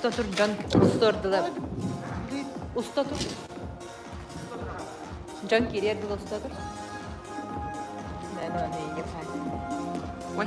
Usta tur can ustordular. Usta tur. Can kiriyer bil usta tur. Ben onu iyi yaparım. Oy.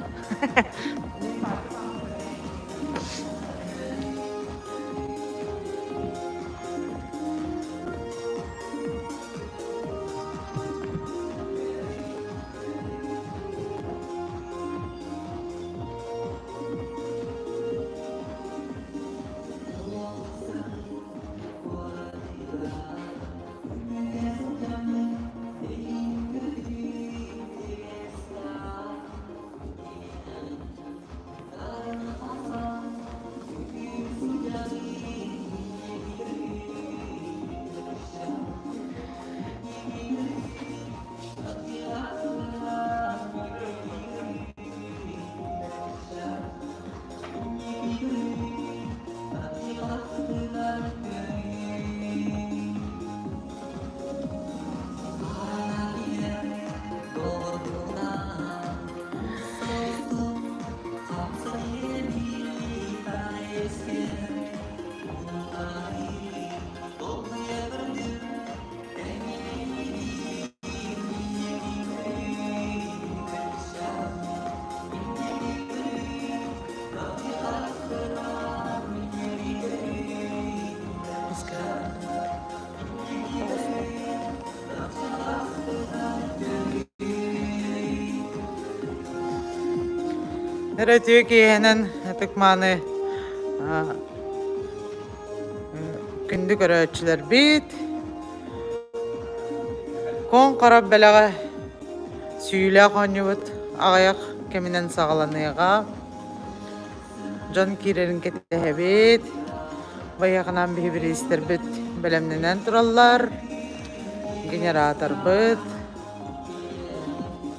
Nerede ki hemen tıkmanı gündük öğretçiler bit. Kon karab belaga süyle konyubut ağayak keminen sağlanıyaga. Can kirerin kete bit. Bayakından bir ister bit belemnenen turallar. Generator bit.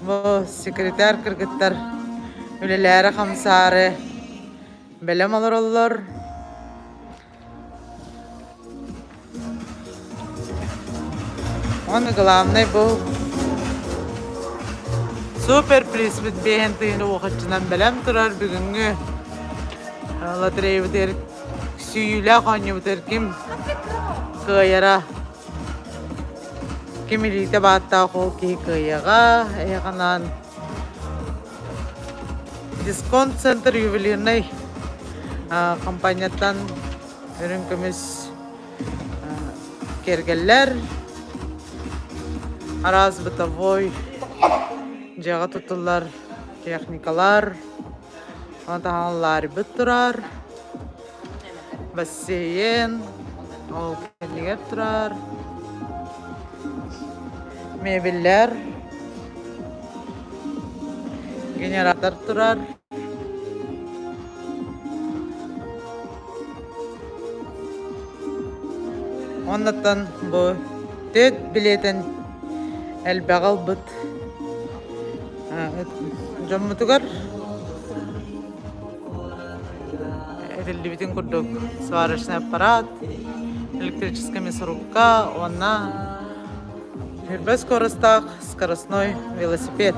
Bu sekreter kırgıtlar. Ülelere kamsarı belem alır olur. Onu gılamnay bu. Super pris bit behen tıyını vakitçinden belem turar bugünkü. Latreyi biter süyüyle kanyu biter kim kıyara. Kim ilite batta kol ki kıyaga yakanan. Discount Center Juvelirnay kampanyatan ürünkümüz kergeller araz bıtavoy jaga tutular teknikalar antahanlar bıttırar baseyen o kendiler turar mebiller generator turar. Ondan bu tet biletin el bagal bit jammutugar edildi bütün kurduk сварочный аппарат электрическая мясорубка она без скоростях скоростной велосипед.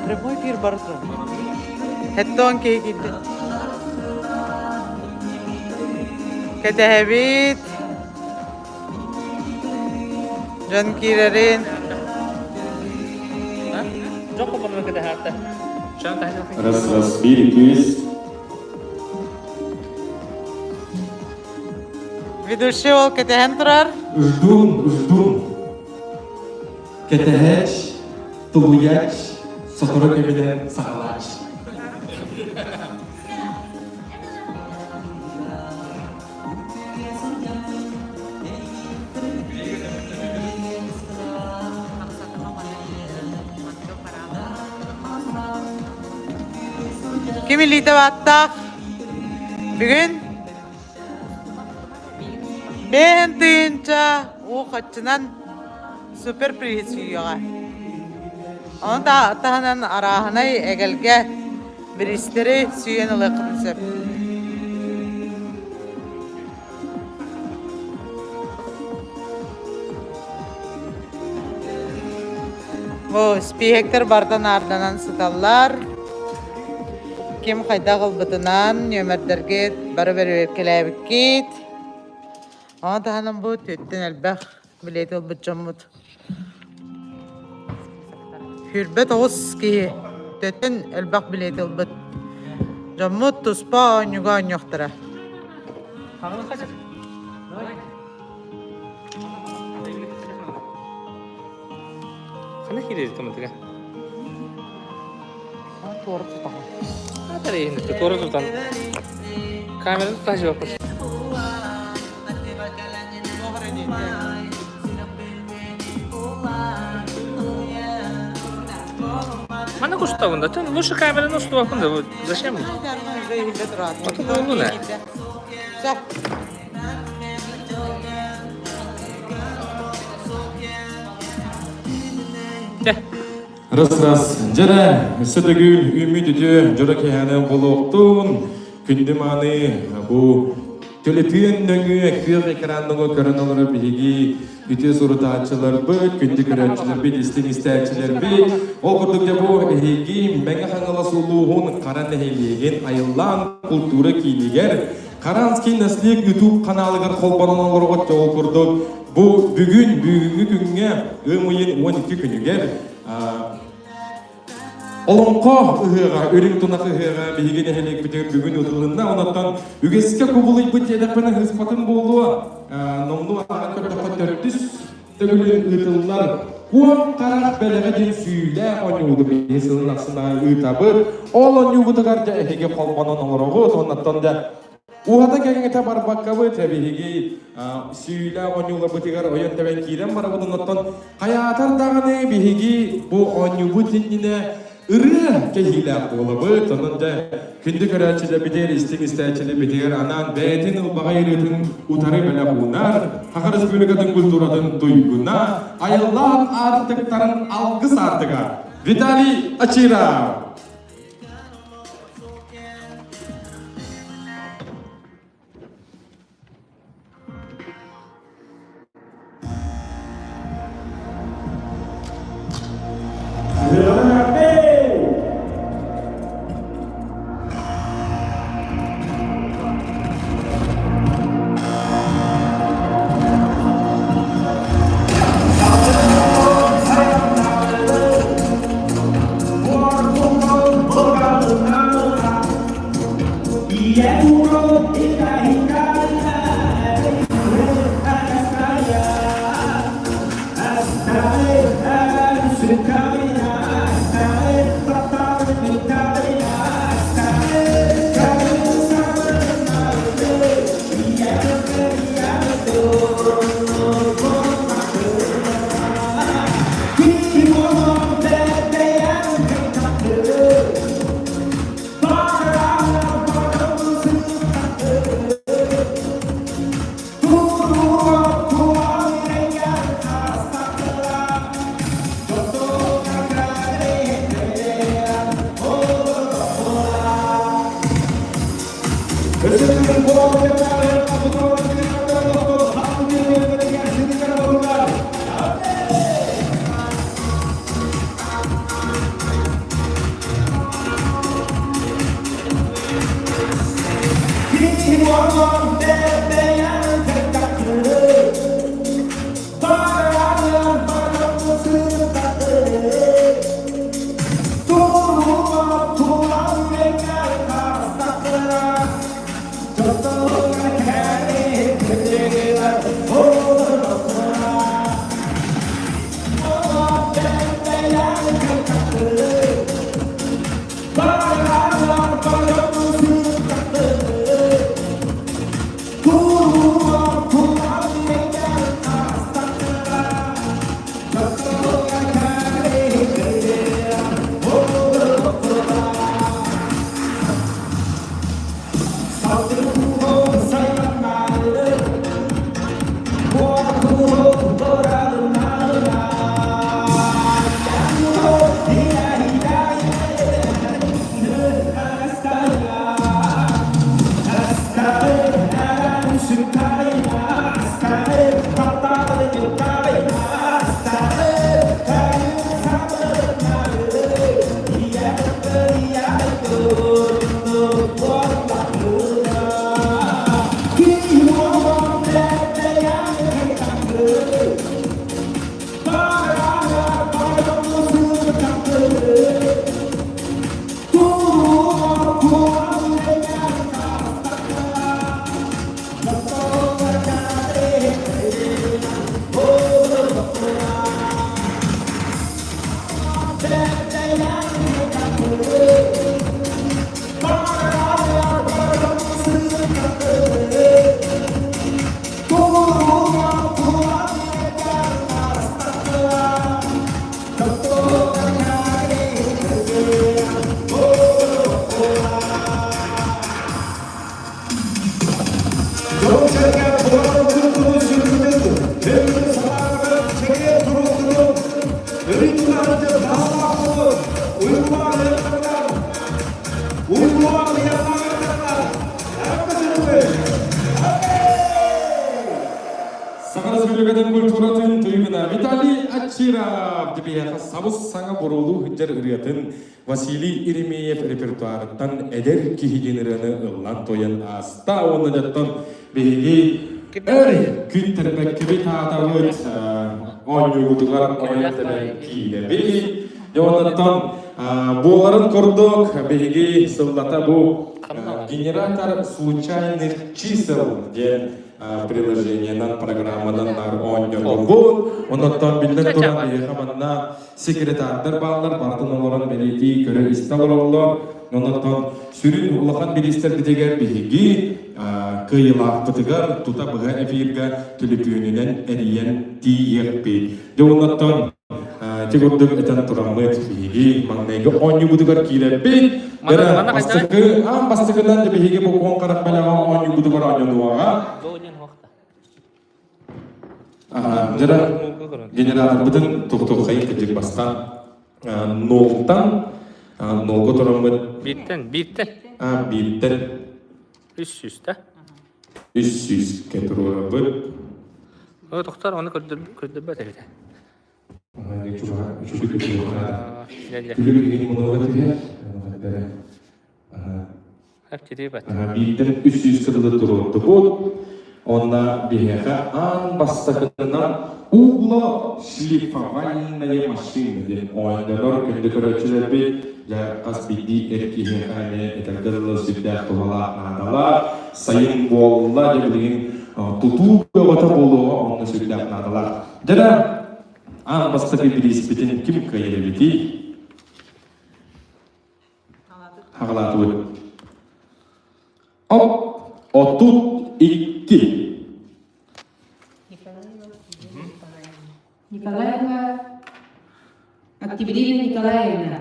Прямой эфир барытрым. Хеттон кейгиди. Кетебит. Жан кирерин. Жоқ қобырны кеде хатта. Раз, 1, 200. Ведущий ол кетехен турар. Ждун. Кетехеч, тулуяч, сокоро кебеден сақалач. Kim illite battak? Bugün ben tıyınca o kaçınan süper priz yiyorlar. Onu da tahanan arahanay egelge biristleri süyen ılıkın söp. Bu spihekler bardan ardanan sıtallar. Kim kayda kılbıtınan nömerderge barı beri kelebekit. Ama tahanan bu tütten elbek bileti olbut camut. Hürbet oğuz ki tütten elbek bileti olbut. Camut tuspa anyuga anyoktıra. Kanalın kaçır. Kana kiri teman-teman. Doğru tutamam. Ada ini tuh turun tuh kamera tuh kasih apa? Mana aku tahu bunda tuh, lu kamera nu tahu bunda, zачем? Вот это луна. Все. Ya, Раз-раз. Жара, сөтөгүл, үмүт үтө, жора кehane болуктун, күндүманы, бу төлөпүн дөңгү, күйөк экрандагы көрөнөлөр биги, үтө сурутаачылар быт, күндү көрөчүлөр бит, истин истечилер бит. Ол курдукта бу эги меңе хаңала сулуун каран эхелеген айыллан культура кийлигер, Каранский наслик YouTube каналыгар колбонолорго жол курдук. Бу бүгүнгү күнгө ымыйын 12 күнүгер Олонко ыһыга, өрүң тунакы ыһыга биһиген эхелек бүтүн бүгүн утулунна оноттон үгеске кубулуй бут эдеппен хыспатын болду. Номду ага көтөкө төртүс төгүлүн ытыллар. Куам карак белеге ден сүйүлө онюуду бесылын аксына ытабы. Ол онюудугар да эхеге колбонолорго оноттон да Ухата кеңете барбаккабы табиһиги сүйүлө онюула бытыгар оyon тебен кирен барабытын оттон каятар даганы биһиги бу онюбу тиннине ыры кехиле болобы тонунда күндү көрөчүлө битер истин истечиле битер анан бетин убагайрытын утары беле хунар Хакы Республикатын культурадын туйгуна айыллар артыктарын алгыс артыга Виталий Ачира Бегадан культуратын туйгуна Виталий Ачиров дебияха сабыс саңа борулу хыджар ырыатын Василий Иремеев репертуарыттан эдер кихигенераны ыллан тоян аста оны жаттан беги күн тербеккеби таатабыт ойнугутугар ойнатабы кийлеби Йонаттан боларын кордок беги сыллата бу генератор случайных чисел ден приложениянан программадан ойнугутугар бу онаттан билден туран беги хаманна секретардар балар бартын олоран белети көрө исталар олор онаттан сүрүн улахан билистер битегер беги кыйылаактыгар тута быга эфирга түлүпүүнүнен эриен тиекпи онаттан тегурдук этен турамыт биги маңнайга ойнугутугар кийлеппи дара бастыгынан биги бу конкарак балага ойнугутугар ойнугуга жара генератор бүтүн туктук кайын кыжык бастан нолго турамыт Биттен. биттен 300 да. 300 кетурабыт О, доктор, оны көрдөрбөт эбите. Биттен 300 кырылы турурду бул. Онна бихеха ан бастакынан угла шлифовальная машина ден ойнадор күнді көрөчүлөр бит я каспиди эркихехане этергерлы сүбдәк тувала надала сайын болла деген туту бата болуга онны сүбдәк надала жана ан бастакы бириспитин ким кайребити хагалатыбыт отут икки Николаева Октябрина Николаевна.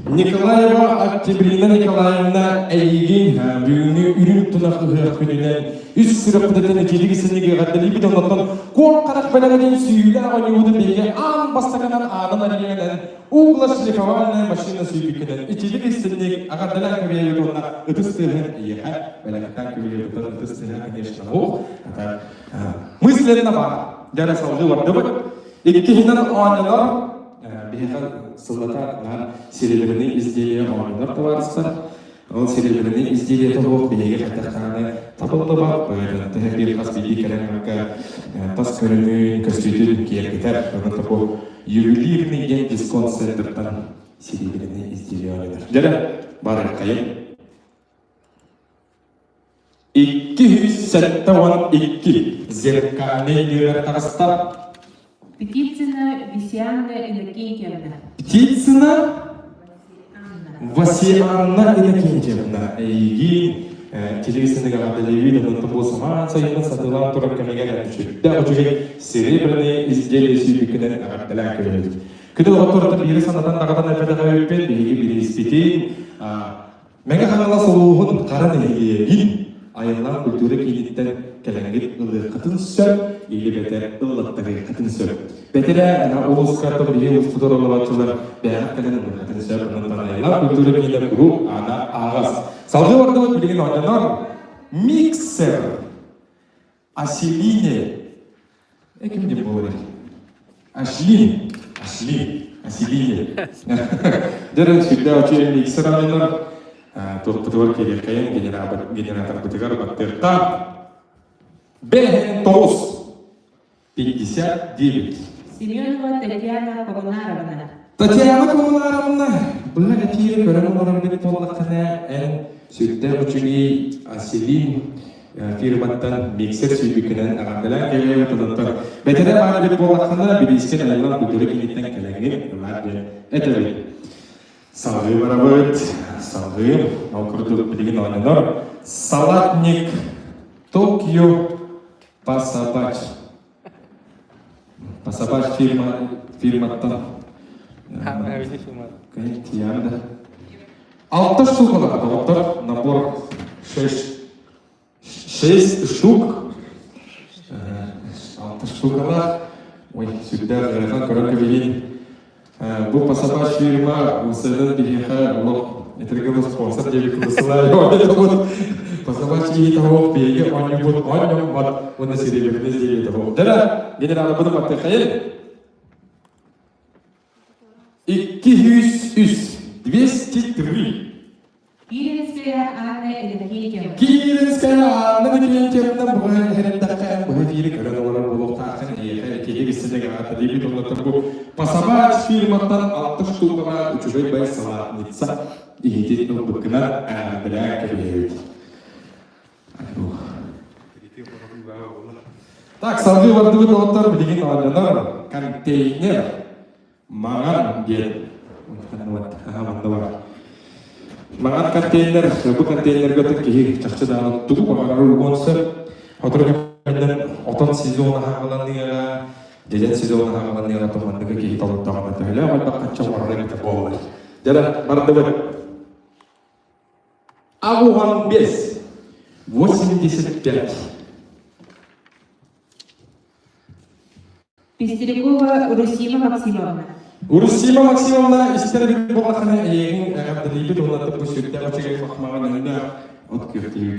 Николаева Октябрина Николаевна эйгин бүгүнү үрүн тунакы күнүнөн үс сырыптын келигисиниге гадали бит онтон кон карак белеген сүйүлө ойнууда берген ан бастаганан анын арыгенен угла шлифовальная машина сүйбүкенен ичилигисиник агадала кабиятона ытыстыгын ейха белектан кабиятона ытыстыгын конечно это мысленно бар жара салгы бардыбы иккихинен ойнолор бихар сыллата серебряный изделия ойнолор товарыстар ол серебряный изделия тобок биеге катарханы табылды бар бир каспиди керемка тас көрүнүн көстүтүн киеркетер онтопо ювелирный ден дисконт центртан серебряный изделия ойнолор жара бар кайын 272 зеркальный дивертарстар Птицына Висианна Иннокентьевна. Птицына Васианна Иннокентьевна. Эйги телевизионный гадалевид, он был сама сайын сатылан турак камега düşüp. Да учугей серебряные изделия сүйбекенен гадалак көрөт. Күдө оторда бири санадан дагыдан эфедага өппен биги бири испитин. Мега ханала солугун каран эйгин айылан культура кийиттен келеңгит ылы кытын сөп, или бетер ыллаттагы кытын сөп. Бетере облускарда бири устудоролачылар бәяк келен кытын сөп, онтан айылан культура кийиттен куру ана агас. Салгы барды билген ойнанар миксер Аселине. Ким деп болот? Аселине. Дөрөң сүрдө очуен миксер ойнанар. Тур келеркайын генератор бытыгар баттырта Бентос 59. Семенова Татьяна Коммунаровна. Татьяна Коммунаровна бұлар әтейі көрін олар бет болақына ән сүрді ұчыги Аселин фирматтан миксер сүйбікінен ағандылан келер тұдықтар. Бәтері бары бет болақына білескен айылан күлдері кенеттен келеңген бұлар бет әтәбет. Салғы барабыт, салғы, оқырды білген ойнанар. Салатник Токио Пасабач. Пасабач фирматтан. Тиямда. 6 штук олады, доктор. Набор 6 штук. 6 штук олады. Ой, сюда ғайқан көрінгі білген. Бұл Пасабач фирма ұсыдың білгенға олық етіргілі спонсор дебі күлісілі. Pasabachii tahu bege onyubut onyumat unda siri bege tahu. Dara general bunu batte kayel. 203. Киевская Анна Энергетика. Киевская Анна Энергетика bukan herendakkan bukan diri karena orang buluk takkan ya kayaknya bisa dengan tadi itu untuk pasabat firmatan altus tuh ucapin baik salat nitsa ini itu berkenan ada kebiri. Aduh. Tak sampai waktu itu nonton begini nonton kontainer mangan dia mangan kontainer, bu kontainer gata kiri, caksa dalam tuh pengaruh konser, otornya dan oton season hamalan dia, jajan season hamalan dia atau mana kiri tahu tahu atau hela, apa kacau orang kita bawa. Jalan berdebat. Abu Bies, 85. Пестерегова Урусима Максимовна. Урусима Максимовна истерик болахана егин агадылибит онаты бусюкта очеге махмагана открытие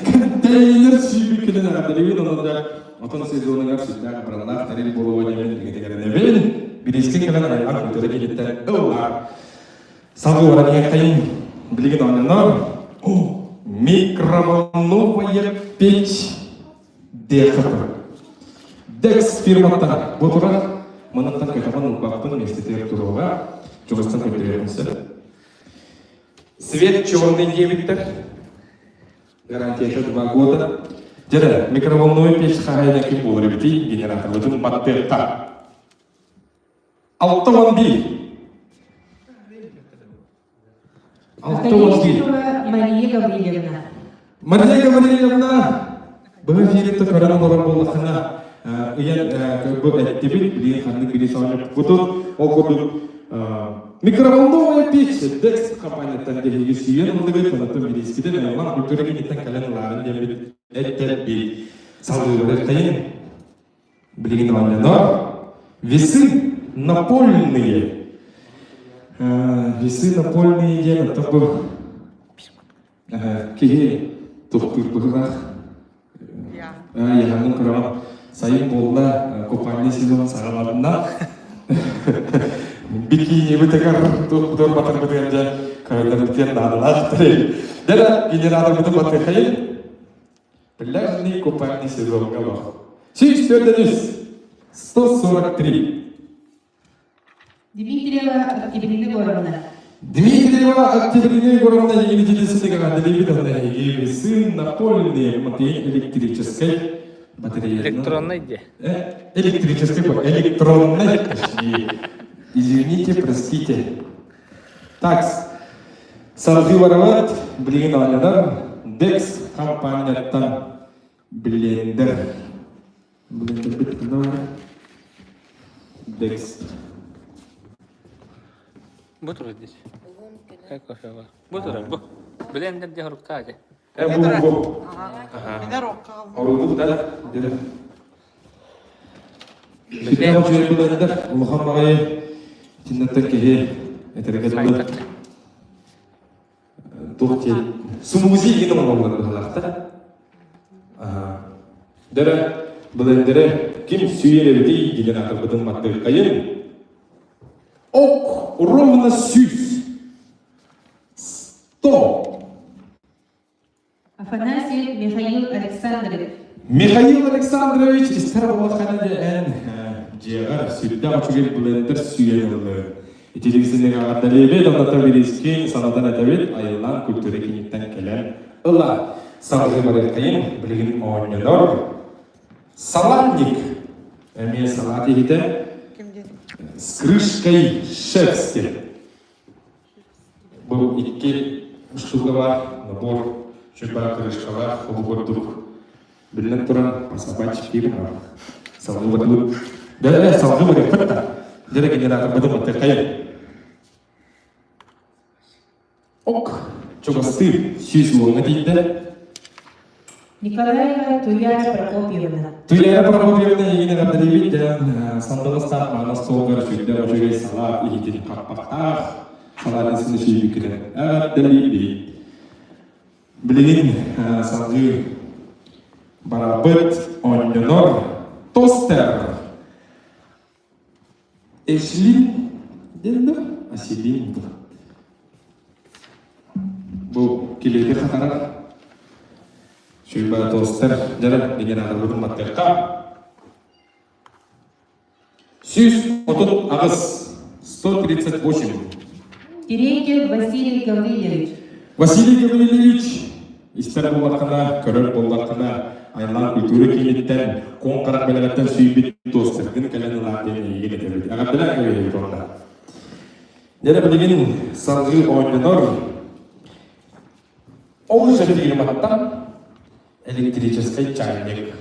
контейнер сүйбикелен агадылибит онада отон сезонуга сүттага баралар тарил болуга демен дегенде бен бириске келен айган көтөрө келеттен ылар сагы барания кайын билген оннор микроволновая печь ДХП Dex firmatan botoran menentang kekapan упакован вместе территориала чувствуется конкуренция. Свет черный дебитер гарантия 2 года. Jadi microvолновая печь хаяна кипул ребята генератор itu батарейка. Автомобиль. Мария Гаврилевна. Мария Гаврилевна. Бывает это когда мы работаем Iyan kebuat aktivit beli handuk beli soalnya betul, okuduk mikrofonnya pitch, desk kampanye tanda higusian untuk itu nanti beli sekitar memang kultur ini kita kalian lain dia beli beli selalu bertanya beli namanya no, весы напольные dia atau kiri tuh bergerak, ya hangun kerana Saya bola kompani season sahabatnya, bikini betul betul batang betul aja kalau tertian adalah tadi. Jadi generator betul betul kaya, pelan ni kompani season kalah. Six terdenis, 143. Дмитриева Екатерина Егоровна. Дмитриева Екатерина Егоровна ini jadi sedikit ada lebih dari ini mesin напольный мати электрической. Электронный где? Электрической, электронной, точнее. Извините, простите. Так, салфи воровать, блин, Dex компания блендер. Dex. Бутур здесь. Как кофе var? Бутур, bu. Blender diye hurukta aja. Bu. Biner okal. Orada da dedi. Bizden şöyle blender, Muhammed'e cinnetteki etergedler. Tuhti. Sumuzi yine olmalı halarda. Dere blendere kim süyeleri generator beden madde kayın. Ok ровно 100. Афанасьев Михаил Александрович. Михаил Александрович İstanbul'da ciğer sütten uçuyor blender süyeleri. Televizyon adalebe anlatabiliriz ki sanattan adalet ayılan kültüre kinitten gelen ıla sanatı barayın bilgin oynuyor. Salatnik. Emye salatı hite с крышкой шерсти. Был iki штука var, набор чуба крышка var, обгордук. Bilinen turan pasabaç firma. Salgı badu. Dere salgı badu fetta. Dere generator badu matekayı. Ok. Çok astır. Süs olma değil. Николаева Туяра Прокопьевна. Туяра Прокопьевна yine kadar sandalıstan bana soğuklar sürdü. Ocağı salat iyidir kapakta. Salatısını şey bükülen. Evet deli. Bilgin salgı barabet oynanır toster. Eşlin değil mi? Asilin bu. Bu kilidi katarak şöyle toster jalan dengan aralur materka. 130 Ağız 138. Терентьев Василий Гаврилович. Василий Гаврилович истер боллакына, көрөр боллакына, айлан культура кенеттен, кон карак белегеттен сүйбит тостердин келени латин ийген этебит. Агабдыла көйөй торда. Дере билген салгы ойнонор. Ол жердеги маттан электрический чайник.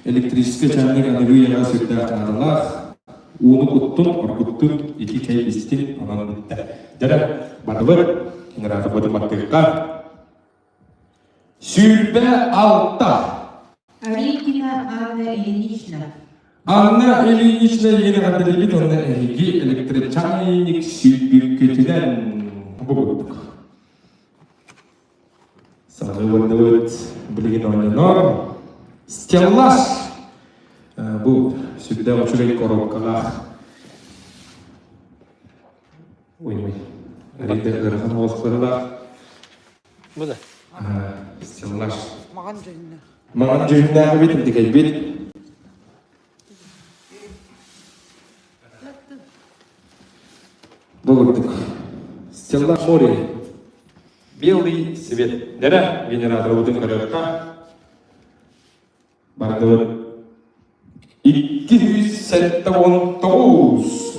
Электрический чайник анырыяга сүрдә каналар. Уны куттун, оркуттун, ити чай истин анан битте. Дере барбыр Инрата Батыматтырка. Сюрбе алта. Арикина Анна Ильинична. Анна Ильинична ені қадырылбет, онна әйге электрочайник сүйбір көтінен бұғыдық. Сағы өт білген ойнанор. Стеллаш. Бұл сүрде ұшырай коробкаға. Ой-ой. Рейді ұрған олықтары да. Bu da. Стеллаш. Маған жайына. Маған жүйіндегі бет, декай бет. Бұғырдық. Стеллаш море. Белый свет. Дәрі генератор бұдың қараққа. Барды 279.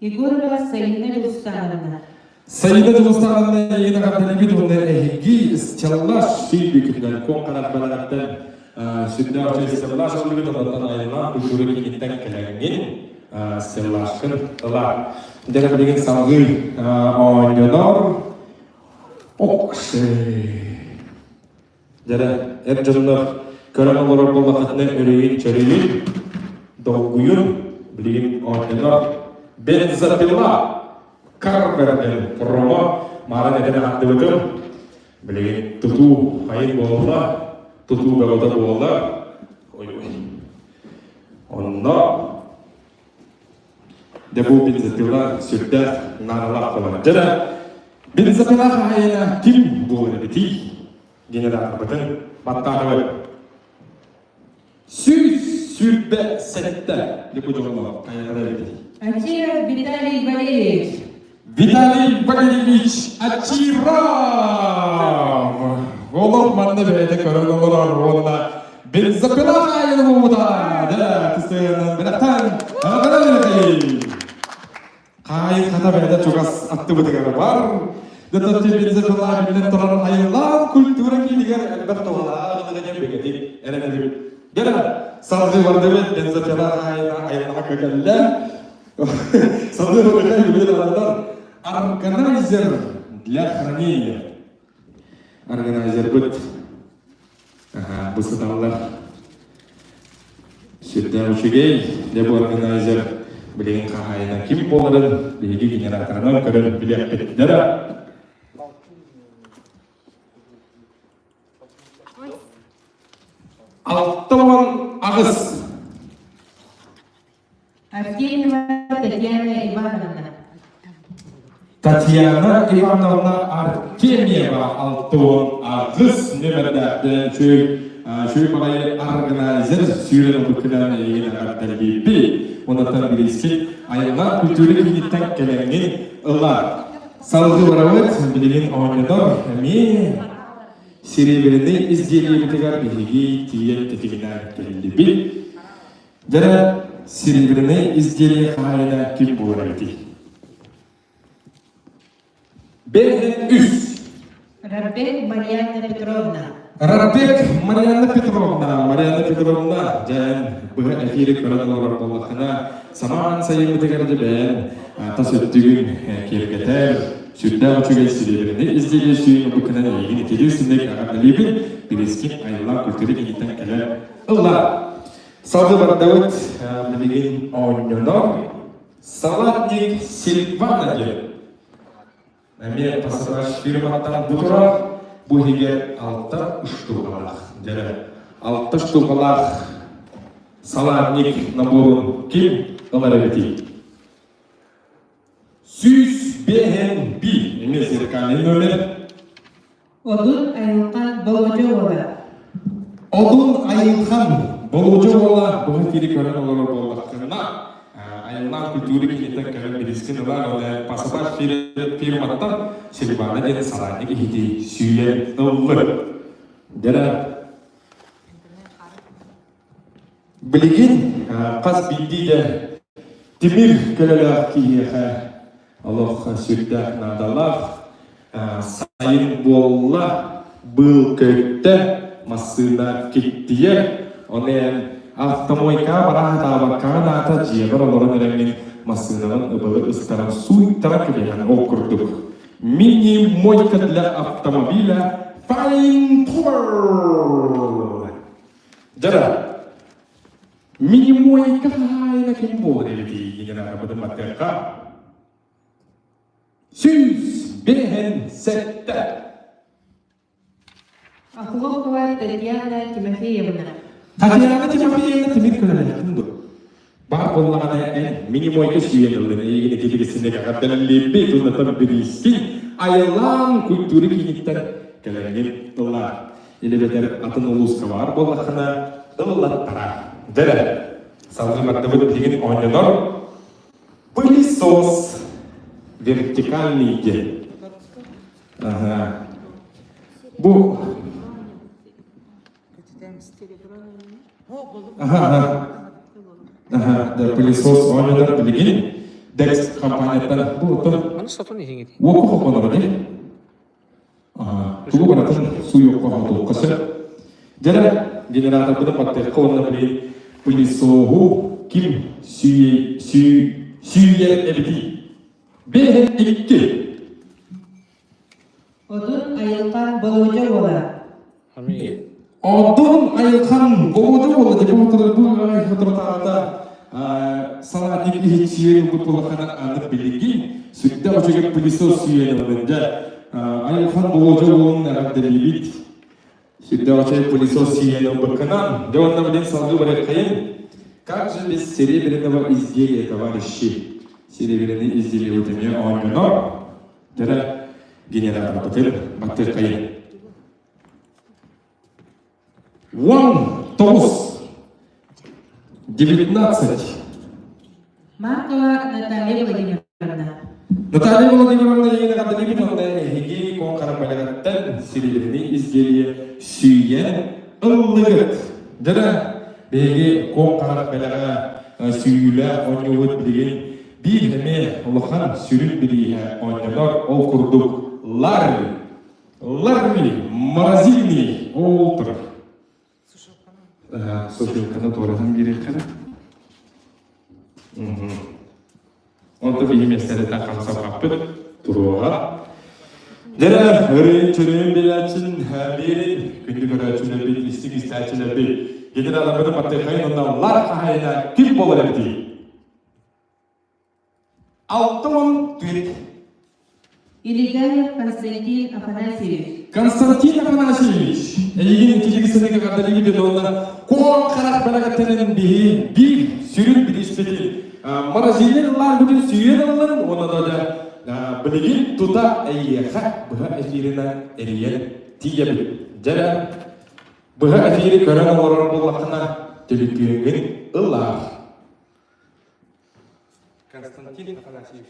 Егорова Саина Рустамовна. Sayıda dostlarına yeni kadar bir donda ehgi stelaş filbükünden konkarat balarattan sütde açı stelaş oluyor dondan ayrılan kültürü kinitten kelengin stelaşkın ılar. Dere bilgin salgı oynanır. Okşay. Dere ercanlar körana olarak bollakatına öreğin çöreğin doğguyun bilgin oynanır. Benzapilla Karberden promo malah neden haklı betul. Bilgin tutu hayır bolla, tutu begoda bolla. Oy oy. Onda debu benzapilla sütte naralak falan. Jadi benzapilla hayırna kim boleh biti? General betul. Batta betul. Sütte sette debu jodoh hayırna biti. Ачиров Виталий Валерьевич. Виталий Валерьевич Ачиров! Олар манны бәйді көрін олар олына бензапила қайын болуда! Да, тістігінің біліктен ағыран елдей! Қайын қата бәйді чуғас атты бұдығары бар. Дәтті бензапила білін тұрар айылан культура кейдігер әлбәт тоғала ағылығын бігеді әрәнәді. Гәлі, салғы барды бәйді бензапила айылан көкәлі. Салғы барды бәйді Органайзер для хранения. Органайзер быт. Ага, бысыталар. Сюда учегей, дебу органайзер. Білген қағайына кім болырын, білге генераторынан көрін білек беттері. Алтауан ағыз. Артемьева Татьяна Ивановна. Татьяна Ивановна Артемьева алтын ағыз нөмірді шөй бағайы органайзер сүйрен ұлықыдан егін ағаттар бейбі. Онаттан білескен айына күлтөрі кенеттен кәләңген ұлар. Салғы барауыт білеген ойнадыр әме серебіріне изделі бітігар бігеге тиген тетігінен келді бі. Жәрі серебіріне изделі қағайына кем болар әйті. Бен үс. Рабек Марьяна Петровна. Рабек Марьяна Петровна. Марьяна Петровна жән бұғы әкелі көрін олар болақына саман сайын бітігарды бән тас өттігін келгетер сүрді ұчуға серебіріне изделі сүйін бұқынан егін етелі үстіндегі ағадылебін бірескен айылла күлтірі кенеттен кәлі ұлла. Салғы бардауыт білеген ойнынор Салатник Сильванаге. Әме пасыраш фирматтан бұтыра, бұл егер алtta ұштуғалақ. Жәрі, алtta ұштуғалақ саларник наборын кем олар өте. Сүз бәхен би, әме зеркальный номер. Odun ayılkan bolucu ola. Odun ayılхан болуучу бола, бұға кері көрін олар болаққына. Айылнан культуры кенеттен көрін берескен олар, оны пасапаш фирматтан селбаны ден саларник ехеті сүйен ұлы. Дәрі білген қаз білдейді темір көлілі кейеқі Аллах сүрдәк надалақ сайын болла бұл көтті масына кеттіе. Оны автомойка бара табакка ната жебір оларын әрәмін масынанын ұбылы ұстаран суйттара көлеген окурдук. Мини-мойка для автомобиля Fine Tour. Жара, мини-мойка хайна кем болды елді генерал бұды матерка. Сүз бәхен сәтті. Ахлопова Татьяна Тимофеевна. Татьяна Тимофеевна темир көліне күнді. Бар болғаны ән мини-мойка сүйенілдің егіне келгісіндегі ғаддалелебе тұнатан біріскен айылан культуры кенеттен кәлерген ұллар. Елебетер атын ұлысқа бар болғақына ұллаттара. Дәрі, салғы маттабыд деген ойнынор пылесос вертикальный ген. Бұл да пылесос ойнынор білген Dex компанияттан бұл тұр Mana satu nih yang ini. оқы қоқоныр не? Тұғы баратын суй оқы қоқы қоқысы. Жәрі генератор бұды паттық қоғынна білген пылесоғу кім сүйер әбіті. Бәхен әбітті. Odun ayılkan bolucu ola. Amin. Odun ayılkan болуды болды деп отырды бұл айқыдыртағында салатник сүйені бұтылықана анып білген сүтті өшеген пылесос сүйені олында айылхан болуды болуын әрәбді бейбіт сүтті өшеген пылесос сүйені бұқынан деуанна білен салғы барай қайын как же без серебряного изделия, товарищи? Серебряные изделия өтеме ойнынор дәрі генератор бұтыр баттыр қайын 19. Маркова Наталья Владимировна. Наталья Владимировна егені қадалебет онда әйге қоңқара балағаттан серебряный изделие сүйен ұллығыт. Дәрі бәйге қоңқара балаға сүйілі ойнуыт білген bir hemen Allah'ın sürün biriye oynadılar, o kurduk. Larvi, marazilni, oldur. Sofyokana doğrudan bir yıkırı. Onda bir mesele takamsa kapıp duruğa. Dere, hırın, çürün bilaçın, haberin, gündük öğretçüne bir, istik isterçine bir. Gidin adamını patikayın, ondan lar kahayla kim olur etti? Алтон Твит. Илигаев Константин Афанасьевич. Константин Афанасьевич. Егин телегисіндегі қадалegi бен онына қоң қарақ балағаттарының бір сүрін бір іспетін. Маразилер ұлар бүгін сүйен алын, оны да білеген тұта әйеға бұға әфиріна әріен тиебіл. Жәрі бұға әфирі көрін олар болақына төліккеріңін ұлар. Константин Афанасьевич.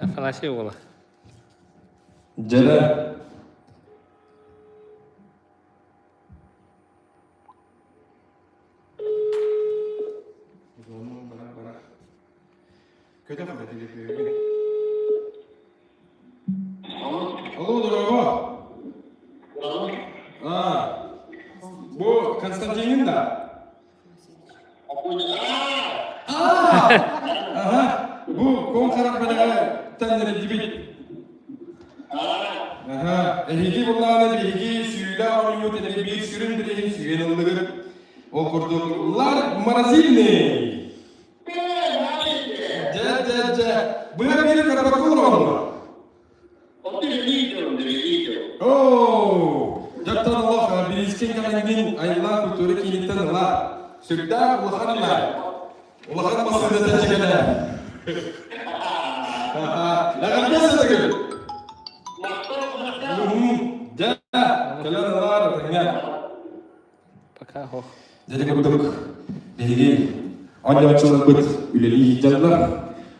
Афанасьев ola. Жәрі Алло, дорога. Bu Konstantin'in de. Bu konkarak bana tanrı gibi. Ehli bunlarla bilgi suyla oynuyor dedi bir sürün bir suyunları okurduklar marazilni. Bu bir karabakur olma. Sürdar ulakhanlar. Ulakhan masada da çekeler. Lagan nasıl da gül? Ja, kalian var tanya. Пока хох. Jadi kurduk. Begi anya çoluk bit üleli hicallar.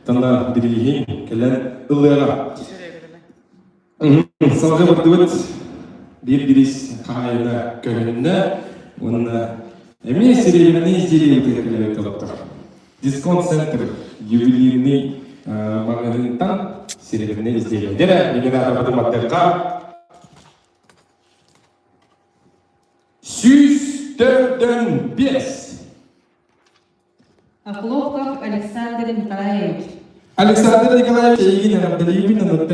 Tanda dilihin kalian ıllara. Salga bit bir diris kayda köründe onun emin serilerini izleyelim kalian toplar. Discount Center jubilini mağazından serilerini izleyelim. Jadi ini ada pada materi. Süsterden bies. Оклопков Александр Николаевич. Alexander Nikolaevich ingin Abdelibin nonton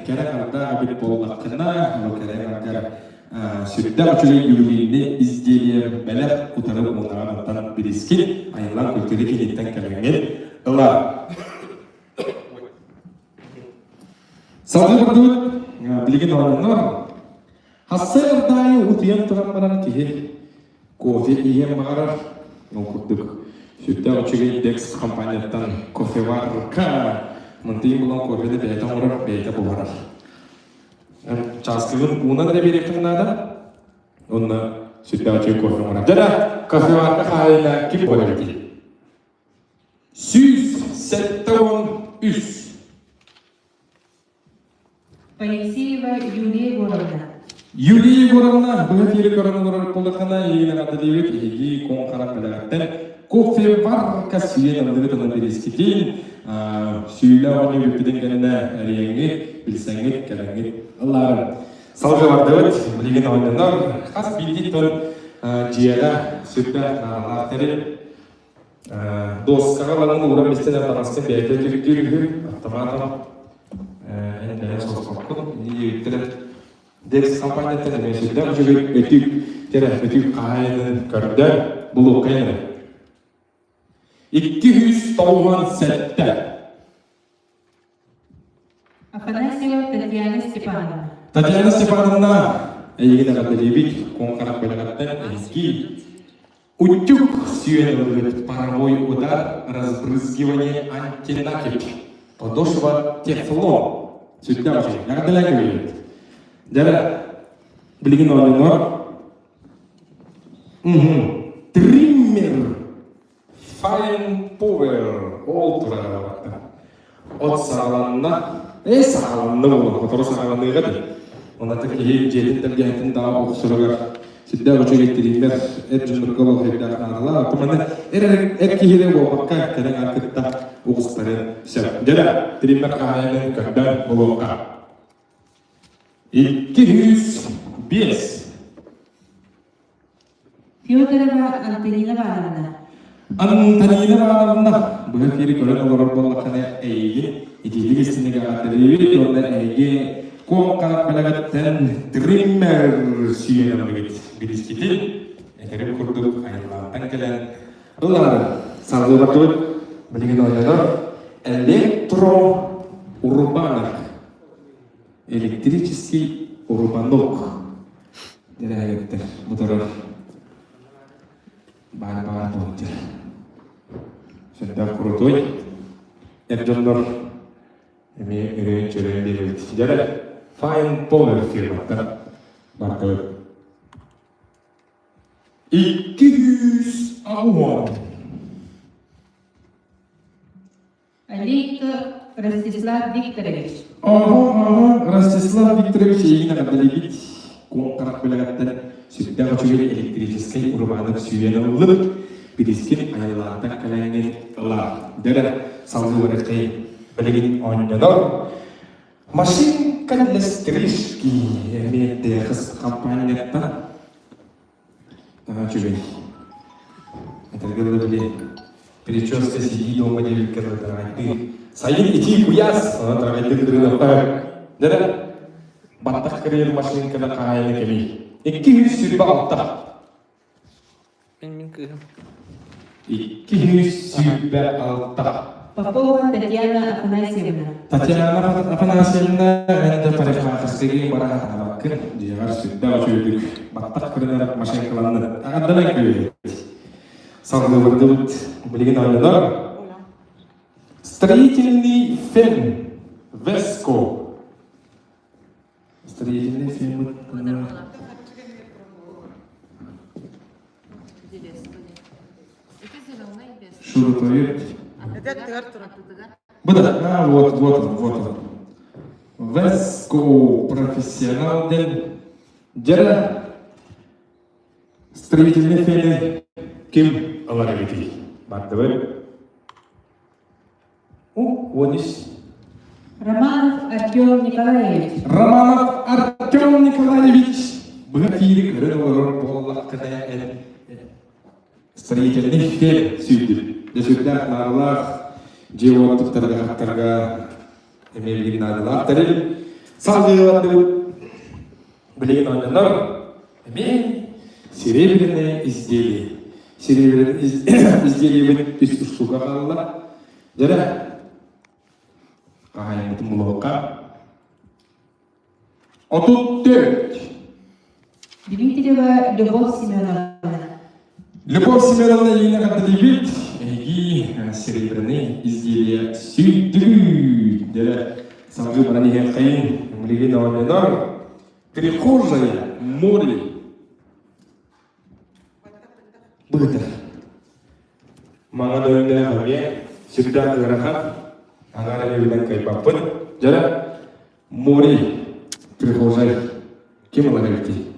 kira kata abid pola kena kira kira sudah uculi ini izdiye belak utara utara nonton biriskin aylan kulturi kini tengkelengin Allah. Sahaja berdua belikin orang hasil dari utian terang kihe kofi iya magar ngukuduk. Sudah ucapkan Dex kampanyatan kopi warga, nanti belum kopi itu beta orang beta bubar. Caskun guna dari berikan nada, onna sudah ucapkan kopi warga. Jadi kopi warga kaya kita boleh lagi. Sus setahun us. Алексеева Юлия Егоровна. Юлия Егоровна, богатырь Егоровна полакана и на кадевик и конкара педагогтен. Kofi var kasiyen anları tanıdığınız kitin, süyle onu yürütüdüklerine eriyengi, bilsengi, kelengi. Allah'ım. Salgı var evet, bilgin oyunlar. Kas bildiği ton ciğera, süper narlateri. Dostlara olan uğram istenen tanıştı, belki Türk tamam. En sosyal yürütüler. Ders kampanyasında ne süper çünkü ötük kaynın körde bulup kaynı. 297. Афанасьева Татьяна Степановна. Татьяна Степановна, егин Абделибик, конкарак белагаттен, эски. Утюг сүйенелет паровой удар, разбрызгивание антинакip. Подошва тефлон. Сюда уже, нагадалак говорит. Дара, билигин ойнор. Триммер. Fine power ultra от сағаланына сағаланына болады отыру сағаланына ғады онаты кейіп жетін тәргейтін дағы оқысырығар сідді өче кеттереймер әт жүндіргі бол қайда қанала атыманы әр кейірі болмаққа кәдің арқытта оқыстары сөп дәрі тіреймер қағайының көрді болуға 205 Федорова Антонина Ивановна. Антонина Ивановна, бүгін фері көрін олар болақаны әйге, етелік істінеге атыреві, онда әйге қоң қанат білігіттен дриммер сүйен өмігіт біліскеті, әкеріп күрдік айырлағын кәлін. Олар сағылы бақылып, білген ойындар, электроурбанок, электрический урбанок. Дәрі әйгеттер, бұтырыр. Bahan-bahan bocor. Sudah kurutuy. Erjondor. Ini curi di jadi fine power firma kan. Bakal 200 awal. Олег Ростислав Викторович. Ростислав Викторович ingin ada lebih kontak belakang sudah curi elektrikiskai urbanak suyana ulup biriskin ayalatan kalangin lah darah salju berkai belagin onjador mesin kan listriski ini dekas kampanye tan curi tergolong beli прическа сидит дома не когда saya ini kuyas terkait dengan apa darah batak kerja mesin kena kaya kali 226. Min cứ 226. Попова Татьяна Афанасьевна. Татьяна Афанасьевна, это парикмахерские барахатовакын, диагар sudah cuy battak benar macam kelan. Ada lagi. Саңғыбырды білген айналар. Строительный фен Веско. Строительный фен. Шурутовед. Да, вот. Веско профессионал ден. Жара строительный фен ким аларабити. Бардывы. Вот здесь. Романов Артем Николаевич. Романов Артем Николаевич. Богатырь, город Боллах, строительный фен сюда. До сюда на Аллах, живот торга, имеет на Аллах, тарель. Салгывады, блин, он нор, имеет серебряные изделия. Серебряные изделия из услуга Аллах. Жара. Itu muluka. Отут. Дмитриева Любовь Семеновна. Любовь Семеновна Елена Каталевит. И серебряные изделия сюда. Жара. Самгы бранихен кайын. Млигин аваненар. Прихожая море. Быта. Маңадойында хабе. Сюда гараха. Ангара bilang kayak papun, jara muri prihozai, gimana lagi?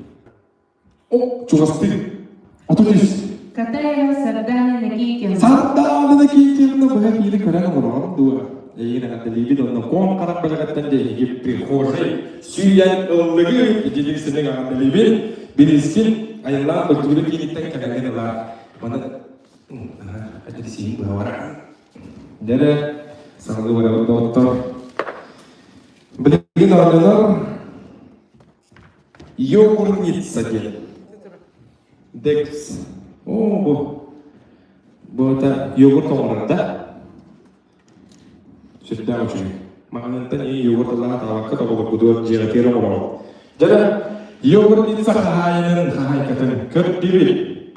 Oh, cukasti, atau tis? Катаева Сардана Никитина. Sardana Никитина, bahkan ini kadang orang dua. Ini nak terlibat dalam kom karak belakang dia, ini prihozai, suyan lagi, jadi seneng akan terlibat, biriskin, ayatlah betul ini kita kadang lah, mana, ada di sini bawa, jara. Sangat luar biasa. Begini orang yogurtница делает. Декс. О, это йогурт orang dah. Sudah macam ni. Maknanya ni yogurt lah tahu kita kalau buat jadi kira orang. Jadi yogurtница kahayan kata kerdivi.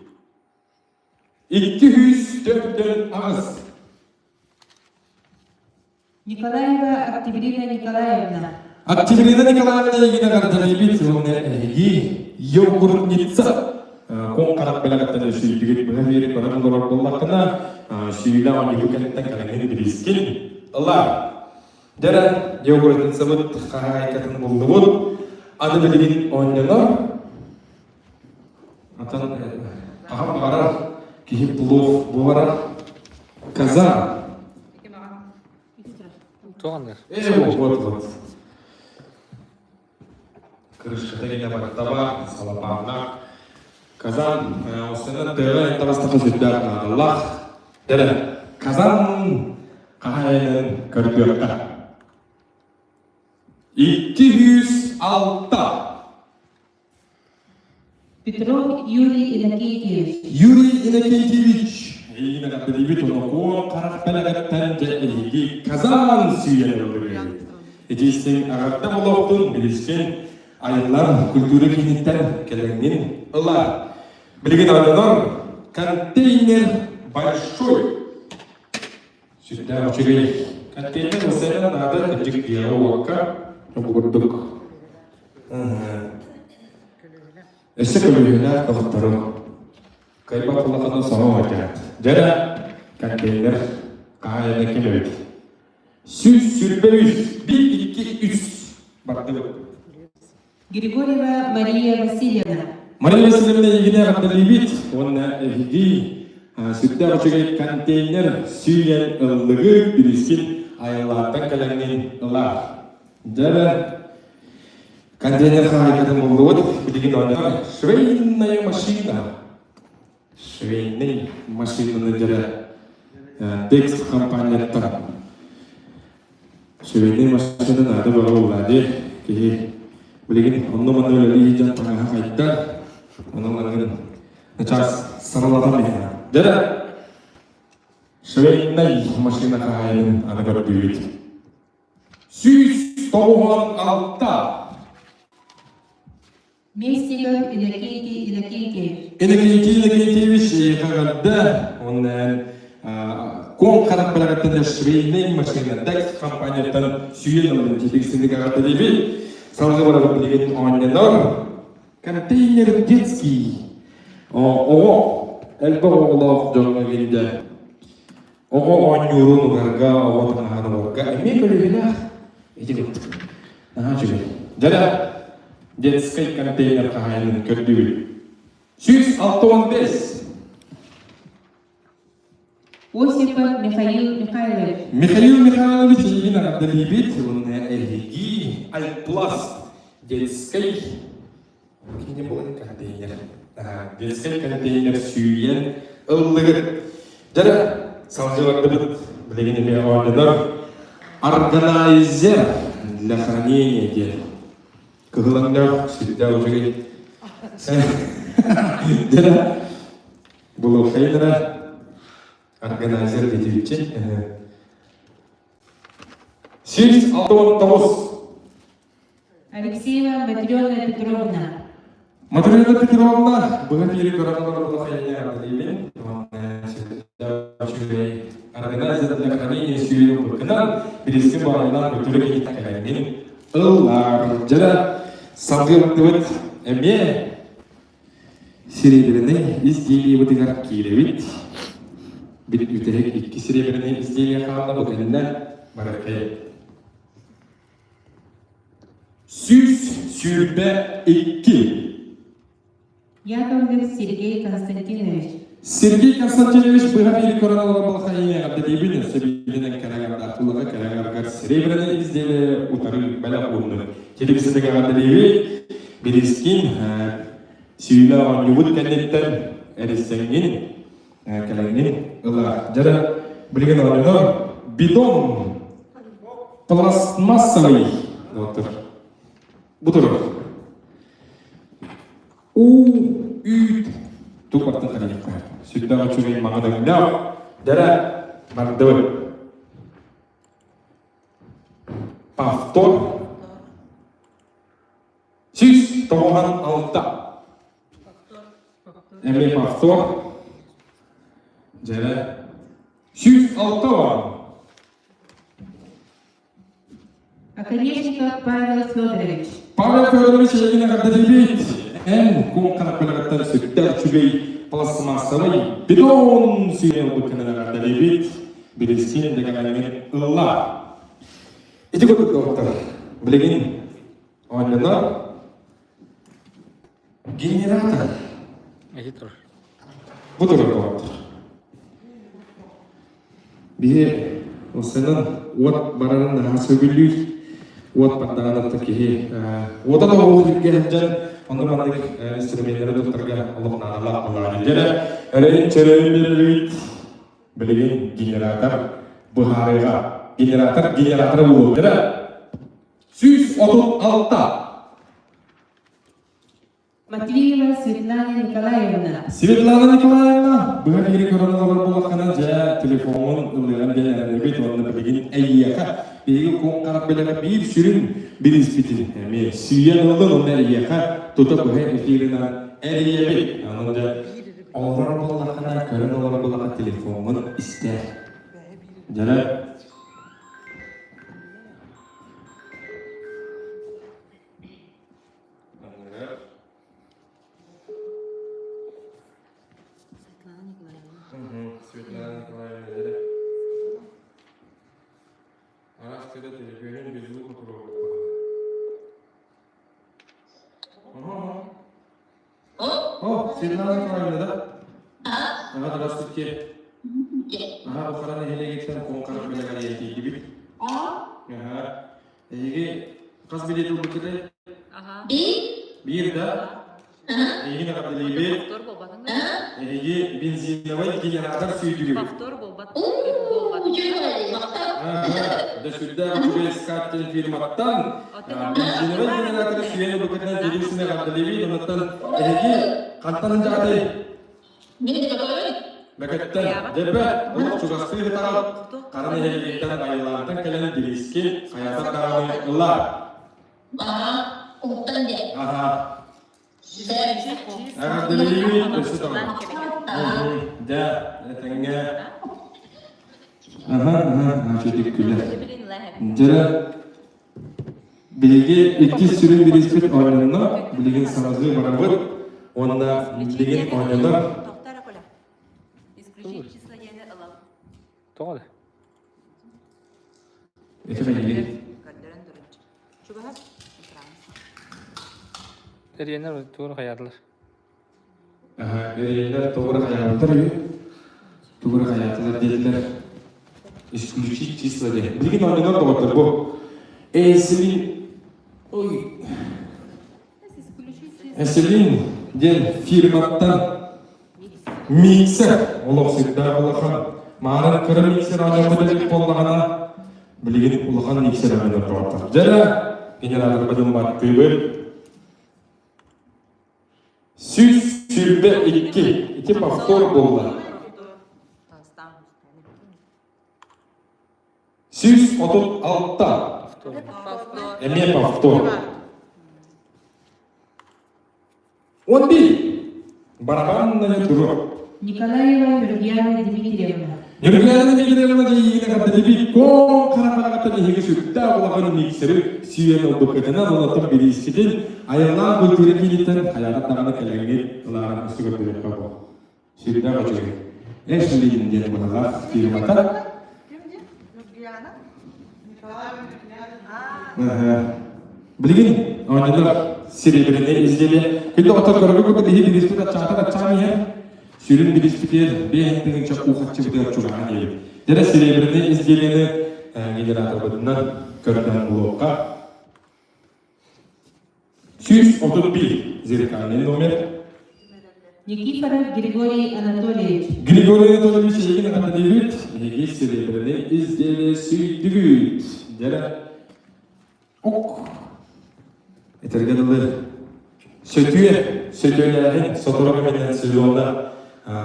204 ağız. Николаева Октябрина Николаевна. Октябрина Николаевна Егина Карталевит, он йогуртница. Конкарат белагаттан сүйдігет бұғавері көрім көріп болмақына сүйді оны бүкеттен кәліңін білескен. Алла, жара йогуртница бұд қағайкатын болды бұд. Ады білген ойнына. Атан қағам бағарар, кейіп плов боларар. Казан. Туғандар. Вот. Крышка деген бар таба, салапанға. Казан, осыны тәуі табастықы жүддер Аллах. Дәрі, казан қағайының көрбеққа. 206. Петров Юрий Иннокентьевич. Юрий Иннокентьевич. Егін білебет оны қоң қарақ бәлігіттен жәйгі казан сүйен өндірген. Едестен ағатта болуқтың білескен айылар культуры кенеттен кәліңнен ұлар. Білген айылар контейнер большой. Сюда учерей. Контейнер ұсайын ады жүк бері уаққа бұғырдық. Әсі көлігілер қағыттары. Кайбақ құлақының сауы өтеді. Жара контейнер қағайына кемеледі. Сүрбеуіз, 1-2-3 барды. Григорьева Мария Васильевна. Мария Васильевна егіне қандалебет, оны әйгі сүтті өшіге контейнер сүйен ұлығы бірескен айылардан кәліңнен ұлар. Жара контейнер қағайқатын болды өт, білген ойнар швейная машина. Швейный машинаны жара текст компанияттар. Швейный машинаны ады баға олады. Кейі білеген онны-мұны өлі жан таңаға қайттар. Оның аңын час саралатам деген. Жара швейный машина қағайының аны көріп бүйет. 196. Местиков Иннокентий Иннокентьевич. Иннокентий кагадда оннан кон карак балагаттан швейнен машина дакс компаниядан сүйен жетекшісінде кагадда дейбі сразу барабы білген онненор контейнер детский ого әлбі оғылақ жоңға келді ого онюрун ғарға оғытын ағаны ғарға әме көлігіна етігіт жүре жара детский контейнер қағайының көрдігі 665 Осипов Михаил Михайлович. Михаил Михайлович именно Абдалибит, он Эльги, Альпласт, детский контейнер. Детский контейнер сүйен ыллыгы. Жара, салжыларды бұд, білегенеме ордыныр, органайзер для хранения дел. Кығылаңдар, сүрді өжіге. Жара, бұл ұқайдыра, органайзер детевичи. 669. Алексеева Матрёна Петровна. Матрёна Петровна, богатыри коронавирус была хайня, органайзер для хранения сүйелі бұрқынан, берескен бағайынан өтілігі етқаймен ұллар. Жара, салғылықты бұд, әме серебряный изделие бұдығар кейлевит. Bir üterek iki serебряный изделие қалына бұқылында барақай. Сүйбе 2. Яковлев Сергей Константинович. Сергей Константинович бігапелі коронавирус балқайыне ғабды дейбін, сөбейденен кәрәгәрді ақылыға кәрәгәргар серебряный изделие ұтары бәлі ұлды. Телевизордегі ғабды дейбі, берескен сүйілі ағын кәнеттен әрестенген кәләңнен ұлға. Жара білген ағындар бидон пластмассовый отыр. Бұтыр. Үй тупақтың қарайып қойыр. Сүттіға чүгейін мағадан дәу. Жара барды. Повтор. 696. Әме повтор. Жара 606. Околешников Павел Федорович. Павел Федорович егіне қарды дейбейт. Ән көң қанақ біліғаттан сөттер чүгей пластмассовый бидон сүйен бұқынына қарды дейбейт. Берескен деген әмен ұлла. Еті көтік доқтар. Білеген оңлынар генератор. Editor. Бұдыр доқтар. Бие осының от барарын наға сөгілүй. От паттағанатты кеге. Ота да оғы жүрген жан, оны маңдық инструментері доқтарға ұлық нағалақ болған жері. Әрейін чәрәйін білеген генератор бұхарыға. Генератор болу. Жері 136. Матвеева Светлана Николаевна. Светлана Николаевна, бұға кері коронавирус болаққана жа телефонын ұлыған дәлі бет оны білген әйеқа. Бегі коң қарап біліға бір сүрін бір іспетін. Сүйен ұлын оны әйеқа тұтып бұға эфирінен әрие бет. Анында олар болаққана коронавирус болаққа телефонын істер. Жара Светлана Николаевна. Она сказала, телефон без звука пробовала. О, Светлана Николаевна, да? Ага, здравствуйте. Ага, бұқараны еле кеткен қоңқарып біліға еті gibi. Ага. Еге қаз билеті ұлбекеді? Bir да? Еге нағап ділейбе? Еге бензиновый генератор сүйдірі. Да сюда уже искатель фирматтан бензиновый генератор сүйені бұқытынан желісіне ғабдылеви, ұнаттан еге қантанын жағдай. Бәкеттен дәрбі бұл чуғасты ғытарап, қараны елгеттен айылантын кәлені делеске қаятар қараны ұллар. Ага. Agardalibit, terus itu. Ja, datangnya. Çocuk güler. Jara bilgi iki sürüm bir ispit oynanma, bilgin sanatı beraber, onda bilgin oynanır. Doğru. Itu bilgi. Eriyenler doğru hayatlar. Veriler doğru hayatlar ya. Doğru hayatlar dediler. Исключить числа D. Bilgin oynanır da vardır bu. Eselin den firmattan mikser olaq sırda olaqan mağaran kırı mikser adamı da bollağana bilgin olaqan mikser oynanır da vardır. Jara generator badın battı böl. Süs sürbe iki pastor bolla. Süs otot altta. Emye pastor. 11. Барабанная дурак. Николаева Юлиана Дмитриевна. Юлиана Дмитриевна дейгine kadar bir kon karapalakta hege sütta olağan mikseri süyen olduklarına donatan bir iskidin ayarlar kültürü kilitten hayata tamamı kelenge olarak üstü götürüyor kapı. Sütta kaçıyor. Eşliğin diye bana firmata. Bilgin oynadılar serilerini izledi. Şimdi otokarı bu diye bir ispita çanta çamiye. Sürün bir ispita bir hentin çok ufakçı bir çok hani. Jadi serilerini izlediğini generatorlarından gördüğüm bloka. 131 zirkanenin nomer. Никифоров Григорий Анатольевич. Grigori Anatolievich yine kadar değil. Hege serilerini izledi süydüğüt. Jadi ok. Etergadalı sötüyelerin fotoğrafı sezonda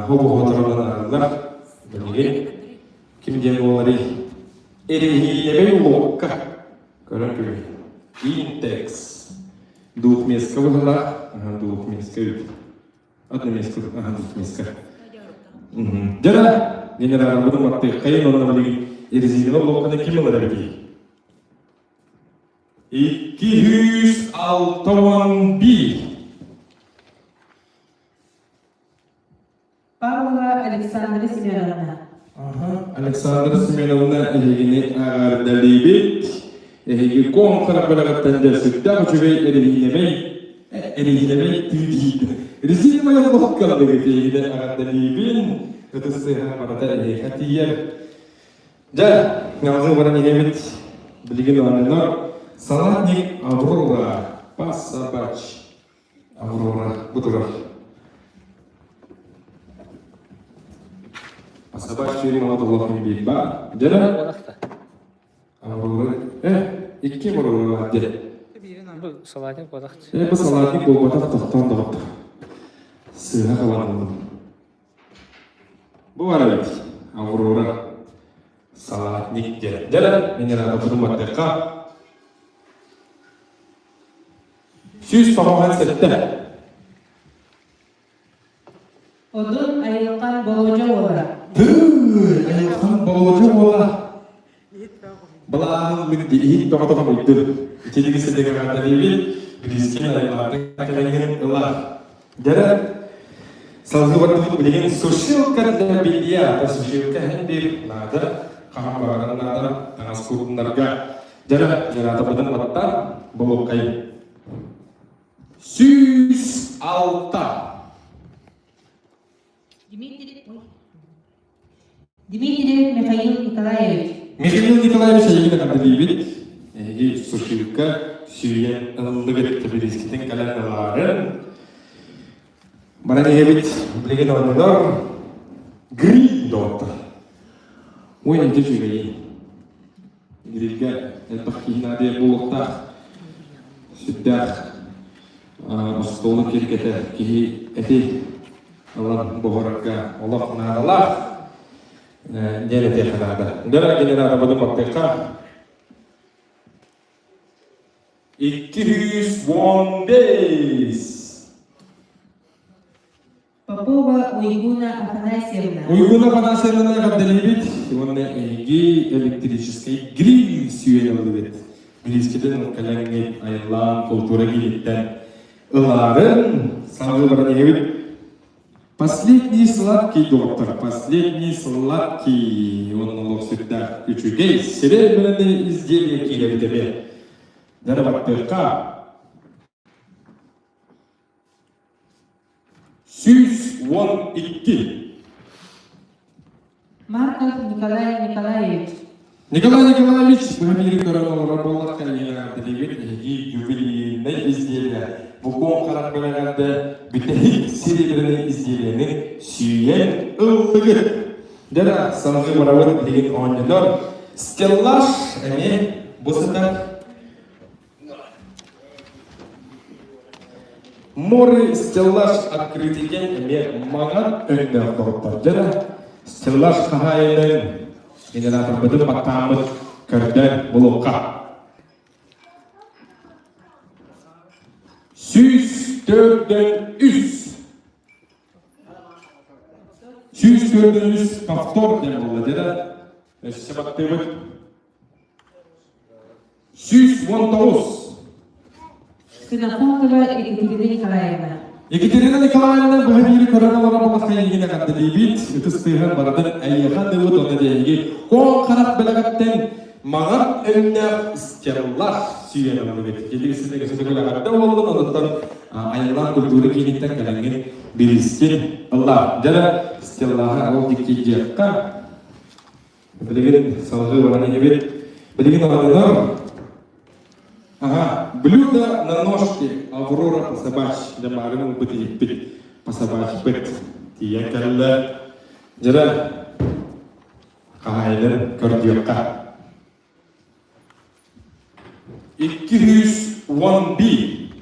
hobu fotoğraflarını aradılar. Böyle kim diyen onları erihiyle lokka görüntü. Intex. Двухместка была, двухместка. Одноместка, двухместка. Jara generator bunu baktı. Kayın onunla böyle erizini lokkanın kim olarak bir? 261. Павлова Александра Семеновна. Alexandra Smenovna ehegini agardalibit ehegi kon karapalagatan jasudda kuchube erihinemey tüdiyid. Rizinmaya lokkalı ehegini agardalibin kıtısı parata ehegatiyer. Ja, ngazı varan ehemit bilgin olanlar Salatnik Aurora Passabac Aurora budurar. Passabac film Allah'ın bir ba. Jara Aurora iki Aurora var jara. Bu salatnik kodakt. Bu salatnik bu batak tahtan dağıttı. Sıha kalandı. Bu var evet. Aurora salatnik jara. Jara mineral bu maddeka. 197. Odun Ayılkan Bolocaoğlu. Ayılkan Bolocaoğlu. Belahın bir diihit toka-toka itu. Jadi sedang kata ini, beriskin ayılkan kelengin Allah. Jara salah satu waktu beliin sosial kerja media atau sosial kerja di nada kahabaran nada tangasku narga. Jara atau badan mata bawa kain. Süs alta. Дмитриев Михаил Николаевич. Mikhail Nikolaevich yine kadar libit. Sosialka süyen ılıgıt biriskinin kalanların. Bana ne hebit bilgin olanlar Green Dot. Oyun tecrübeyi. Green'e elbette diye bulukta sütler Mostolu kirkete ki eti Allah bohoraka Allah naralar jere tekanada. Dara generator bu makteka 215. Попова Уйгуна Афанасьевна. Уйгуна Афанасьевна гадделебит, он эги электрический гриль сүйенелебит. Билискеден калеңге айылан культура гилиттен ыларын саңғы баранегебит. Последний сладкий доктор, последний сладкий, он налог сюда ключугей, серебряные изделия килебит тебе. Дарабаттырка. Сюз вон идти. Марков Николай Николаевич. Николай Николаевич, мы мире коронавирус работал, конечно, делегат и юбилейные изделия. Буком характеринде битеги серебряные изделия, сүйен ылдыгы. Дара самғы марават деген оңдылар. Стеллаж, эме, босатар. Море стеллаж открытый день, эме, маган өңдер қорыптар. Дара стеллаж қағайының генератор бітіп баттамыз көрден бұлыққа. Süz dördün üst. Süz dördün üst paftor dem oldu. Şabattı. Süz 19. Ксенофонтова Екатерина Николаевна. Екатерина Николаевна бәйбері коронавирус боласқа егіне қанды дейбет. Үтістіғын бардың әйеған дөйбет оны дейге. Қоң қарақ білігіттен маған өңнер стеллаж сүйен өңнебет. Келігісіздегі сөзігі лағарда олдың, оныттан айылан культуры кейінеттен кәлінген беріліскен ұлла. Жара стеллажы ауыл декке жаққа білігін салғы оған егебет. Білігін оғанылар. Блюдо на ножке Аврора Пасабач, да марину быт Пасабач быт. Тия кәлі жара қағайдың көрдіққа. 211.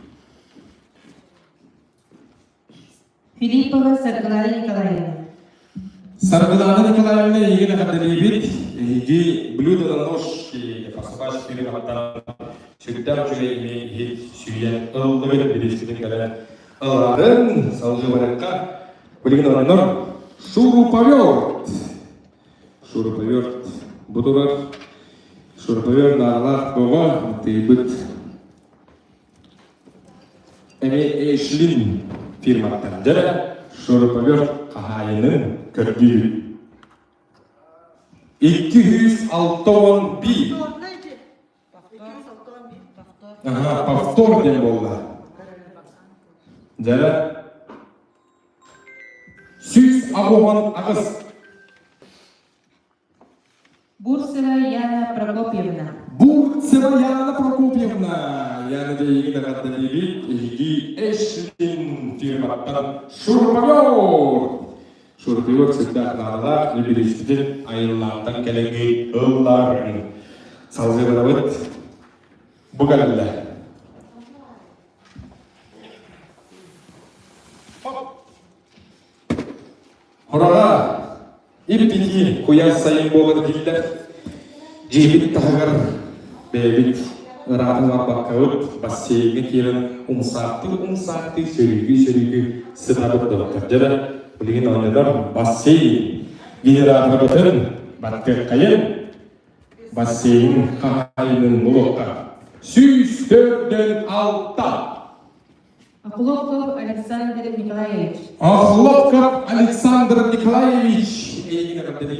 Филиппова Саргалая Николаевна. Саргалая Николаевна егіне қадыребет, еге блюдо на ножке Пасабач перематтан Sürdar cüreğimi süyen ılgıveri birleştirin gelen ılların salgı varakka bilgin olanlar şurupavyort. Şurupavyort budular. Şurupavyort nağlar baba teybit. Eme eşlin firmattan jara şurupavyort kahayının kördüğü. 261. Повтор dem oldu. Jara Süz aboğan ağız. Бурсова Яна Прокопьевна. Бурцева Яна Прокопьевна. Yani de yeni kadar değil, ilgi eşlin firmadan şurupavyor. Şurupavyor sıklıklarla birleştirin ayrılardan geleni ılların. Salgı beraber bu kadar. Horada ipiki kuyas sayın boğaz diller. Cibit tahgar bebit rahatına bakıp basayını kirin umsatı sürügü sıtabık doktor. Jara bilgin oynadar basayın generator batırın batkı kayın basayın kahayının bulukta. Süz dördün altta. Охлопков Александр Николаевич. Охлопков Александр Николаевич. Eğine kadar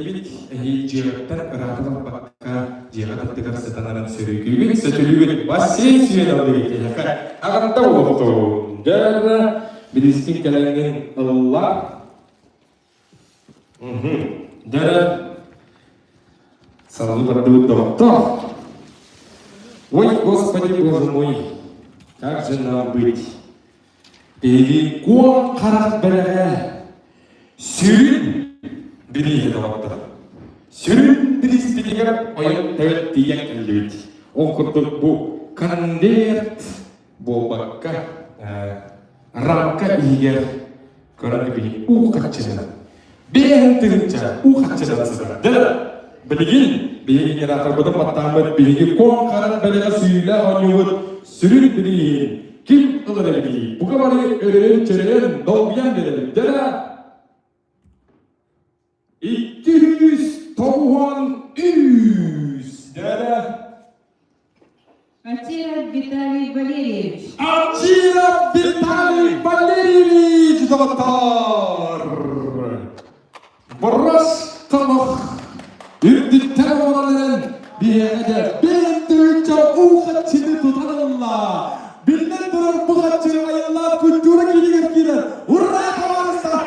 ciğerden rahatına bakka ciğerden tekrar setanların sürügü sötülügü basit süren aldı geçecek. Ağırda oldu. Jara biriskin kelengin Allah. Jara selalu berdoa doktor. Ой, Господи, Боже мой, как же нам быть? Эги кон карак белеге сүрүн бириге даватты. Сүрүн бирис бириге ойын тәвет тиген келдебет. Окурдук бу конверт болбакка рамка игер көрәнді били у қатчыны. Бен тырынча у қатчыны сызыр. Дәлі білген Bihi generator budum mattamit bihi kon karat belega suyla onyut sürün biri kim ılır evi? Bu kabarı ölerin çöreğin dolmayan verelim. Dere 293 dere Ачиров Виталий Валерьевич. Ачиров Виталий Валерьевич, doktor. Barıştalık ürdükten olanların bir yerde bir dürtçe o kaçını tutanınla bilinen durur bu kaçını ayırlar kültürü gidiyor gider. Hurra kavarsa!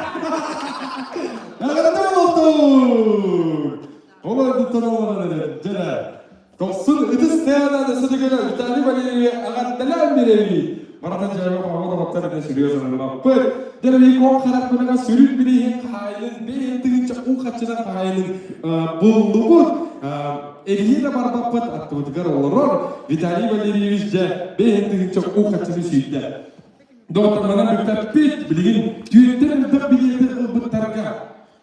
Ağırda doktor. Ola tutan olanların cene. Doksun ıdıs teyadan ısıdı göre Vitaly Valeriye ağırdalan bir evi. Baratan cevap havada baktar ne sürüyor sanırım. Apı, denemeyi kong karak menaga sürüp birihin kailin, beğendiğince o kaçınan kailin bulduğu eriyle barbapat attığı olur. Vitaly Valeriyeviç'e beğendiğince o kaçını sürüyor. Doktorlarına büktepit bilgin, tüyütten elbek biliyeti ılbıttarga.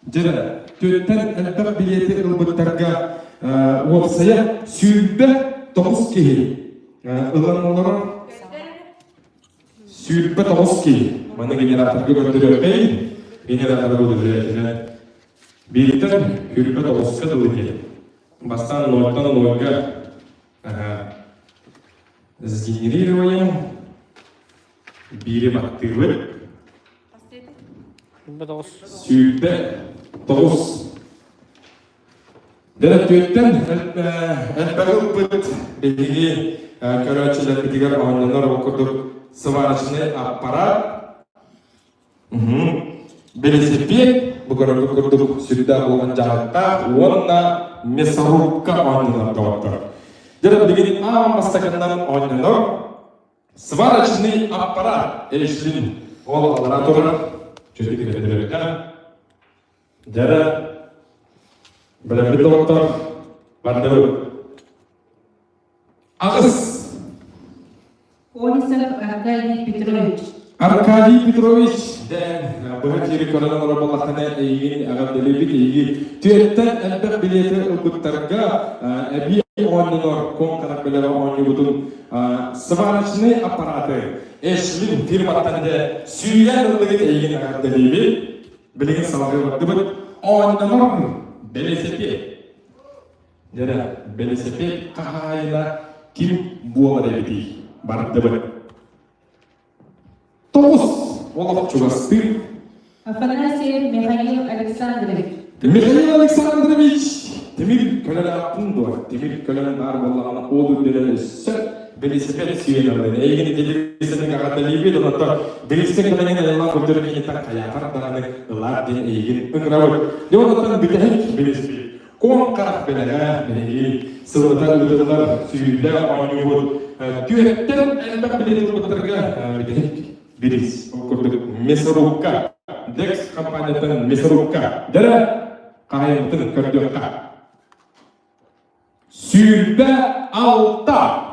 Cere, tüyütten elbek biliyeti ılbıttarga. Olsaya sürbe 9 kehi. Ilanmaları sürbe 9 kehi. Bana generatorga gönderiyor bey. Generatorga gönderiyor. Birlikten sürbe 9 kehi. Bastan loyga сгенерируем, берем активы, сүйбе 9. Дәрет өттен әлбәгі бұд бәйгі көрәтшілер бітігер ойнанар оқырдық сварочный аппарат. Велосипед бұғырғы көрдік сүрді болған жағытта онна мясорубка ойнанар дауаттыр. Дәрет бігін амастакандан ойнанар сварочный аппарат елшілін ол алыра тұрыр. Чөтік ретірерді. Дәрет Bilen bir doktor vardı. Ağız. Олисов Аркадий Петрович. Arkadiy Petrovich. Den. Bu heri koradan orabalakana eğin ağam delibik eği. Tüyetten elbek bileti ılbıttarga bir oyunlar konkarak belere oyunu budun. Sıvarışını aparatı. Eşlin firmattan da süyen ılbıt eğin ağam delibi. Bilgin salgı vardı bu. Oyunlar Velosiped. Jadi, velosiped kahayla kim bualar evi barat debat. Togus, olak çugastı. Афанасьев Михаил Александрович. Mikhail Alexandrovich. Temir kölen yaptın doğa. Temir kölen arbalağına oğlu denen velosiped süyelerden. Eğini televizyonun ağabeyliği de hatta velosiped kölenin ayağına koyduğu bir yeter kayakar dağını ılar diye eğin ıngravar. Devamlıktan bütehek velosiped. Kon karak belaya belegi sıvıdan ödüller süyüler oynayıp tüyetten elbette bileti ılbıttarga bütehek biriz. Okurduk Мясорубка. Dex kampanyadan Мясорубка. Dere kayıntın kördüğünde. Süyübe alta.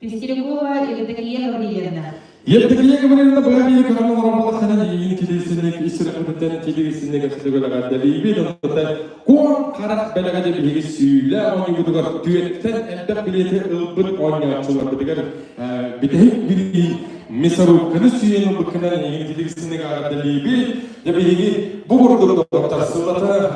Пестерегова Евдокия Гавриловна. Yedikliye kıvırında böyle bir kanal orabalı kanan yeni televizyonik İsrail'den televizyonine katılıyorlar delibi donda kon karak belagaca bilgi süyle onu yudugar tüyetten elbette bileti ılbıt oynayıcılar bitigar bitehik bir Мясорубканы süyenin bu kanan yeni televizyonine delibi ya bilgi bu burada doktor sıvlata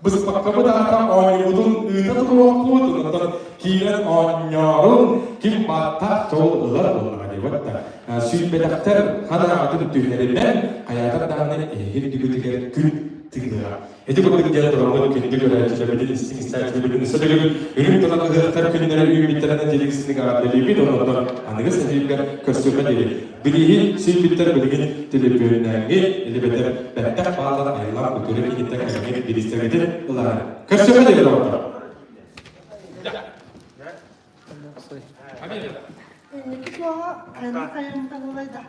biz bakkabı da atam oynayudun ıta turuaklı donda kilen oynarın kim batak çoğul ılar onlara Vatta sübedakter hana adı tüylerinden hayatın dağının ehir dügüdüger gün tıgıra. Eti bakın diye duramın kendi görevcilerin istingislercilerin söylüyor. Ürün dolan hırtar günlere ümitlerinin delikisini ağırlığı donanlar. Anıgı sebepler köstüme deli. Bilihi sübedakter bilgin telefönlerine elbette bettak bağlar ayılan bu görevi gitti kaymak bir istemedir. Köstüme deli donanlar. Ini ketua, kayaknya kayak yang kita mulai dah.